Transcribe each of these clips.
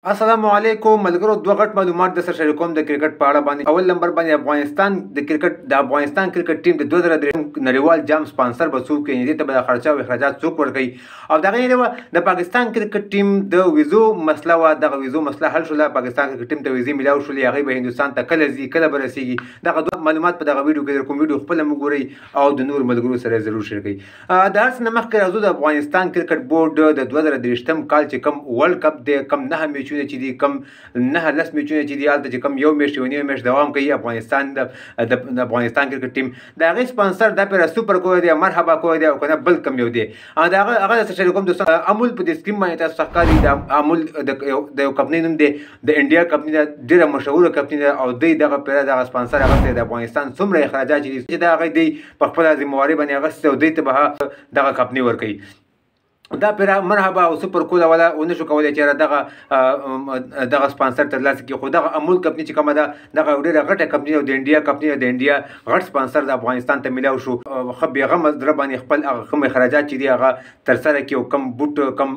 السلام علیکم ملګرو. دوه غټ معلومات د سره شریکوم د کرکټ په اړه باندې. اول نمبر باندې افغانستان کرکټ ټیم د 2003 نړیوال جام سپانسر به څوک یې دې ته به خرچه او اخراجات څوک ورکوي او دغه یې د پاکستان کرکټ ټیم د ویزو مسله وا دغه ویزو مسله حل شوله. پاکستان کرکټ ټیم ته ویزې ملاو شولې، هغه به هندوستان ته کله ځي کله به رسیږي. دغه دوه معلومات په دغه ویډیو کې در کوم ویډیو خپل مګورئ او د نور ملګرو سره ضرور شریک کړئ. د هر څه نه مخکې راځو د افغانستان کرکټ بورډ د 2023 کال چې کوم ورلد کپ دی، کوم 9 میچونه چې دي، کوم 9 میچونه چې دي، هلته چې کوم یو میچ یو نیم میچ دوام کوي افغانستان د افغانستان کرکټ ټیم د هغې سپانسر دا پیره سوپر کوی دی، مرحبا کوی دی او که نه بل کوم یو دی. هغه درته شریکوم دوستان. امول په دې سکرین باندې تاسو ښکاري د امول د یو کمپنۍ نوم دی، د انډیا کمپنۍ ده، ډېره مشهوره کمپنۍ ده او دوی دغه پیره دغه سپانسر اخیستی د افغانستان څومره اخراجات چې د هغه دوی په خپله ذمهواري باندې اخیستی او دوی ته به دغه کمپنۍ ورکوي. دا پیره مرحبا او سپر کول والا ونه شو کولی چې دغه سپانسر ترلاسه کړي، خو دغه امول کمپنۍ چې کومه ده دغه یو ډېره غټه کمپنۍ او د انډیا کمپنۍ او د انډیا غټ سپانسر د افغانستان ته میلاو شو. ښه بېغمه زړه باندې خپل هغه کوم اخراجات چې دي هغه ترسره کړي او کم بوټ، کم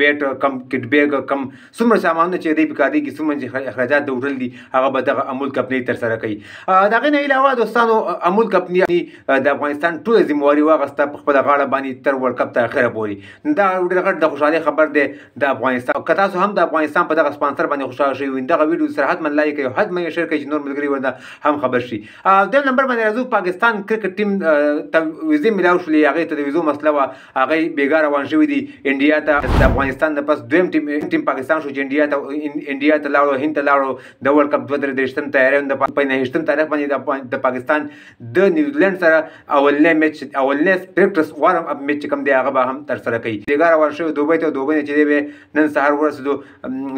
بیټ، کم کټ بیګ، کم څومره سامانونه چې دوی په کار دي کې څومره چې اخراجات د وړل دي هغه به دغه امول کمپنۍ ترسره کوي. د هغې نه علاوه دوستانو امول کمپنۍ د افغانستان ټوله ذمهواري واخیسته په خپله غاړه باندې تر ورلډ کپ ته اخره پورې. دا ډېر غټ د خوشحالۍ خبر دی د افغانستان. که تاسو هم د افغانستان په دغه سپانسر باندې خوشحاله شوي وئ، دغه ویډیو سره حتما لایک کړئ او حتما یې شیر کړئ چې نور ملګري ورنه هم خبر شي. دویم نمبر باندې راځو. پاکستان کرکټ ټیم ته ویزې میلاو شولې، هغې ته د ویزو مسله وه، هغوی بېګا روان شوي دي انډیا ته. د افغانستان نه پس دویم ټیم پاکستان شو چې انډیا ته لاړو، هند ته لاړو د ورلډ کپ 2023 تیاریانو د په 29 تاریخ باندې د پاکستان د نیوزیلینډ سره اولنی پریکټس وارم اپ میچ چې کوم دی هغه به هم ترسره کوي. بېګا روان شوي دوبۍ ته، دوبۍ نه چې دی به نن سهار ورسېدو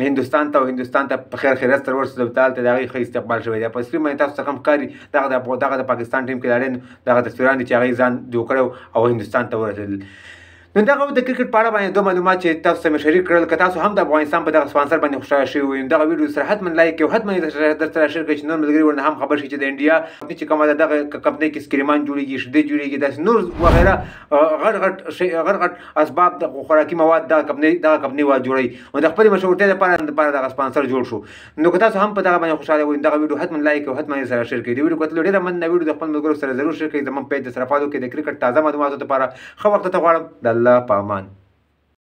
هندوستان ته او هندوستان ته په خیر خیریت سره ورسېدو. هلته د هغې ښه استقبال شوی دی. په سکرین باندې تاسو ته هم ښکاري دغه د پاکستان ټیم کھلاډیان دغه تصویران دي چې هغوی ځان جوړ کړی او هندوستان ته ورسېدل. نو دغه د کرکټ په اړه باندې دوه معلومات چې تاسو سره مې شریک کړل. که تاسو هم د افغانستان په دغه سپانسر باندې خوشحاله شوي وئ، دغه ویډیو سره حتما لایک کړئ او حتما یې درسره شیر کړئ چې نور ملګري ورنه هم خبر شي چې د انډیا کمپنۍ چې کومه ده دغه کمپنۍ کې سکریمان جوړېږي، شیدې جوړېږي، داسې نور وغیره غټ غټ اسباب د خوراکي مواد دغه کمپنۍ وا جوړوي او د خپلې مشهورتیا لپاره دغه سپانسر جوړ شو. نو که تاسو هم په دغه باندې خوشحاله وئ، دغه ویډیو حتما لایک او حتما یې سره شیر کړئ. د ویډیو کتلو ډېره مننه. ویډیو د خپل ملګرو سره ضرور شیر کړئ. زموږ پیج د سره فالو کړئ. د کرکټ تازه معلوماتو لپاره ښه وخت ته غواړم. د الله په امان.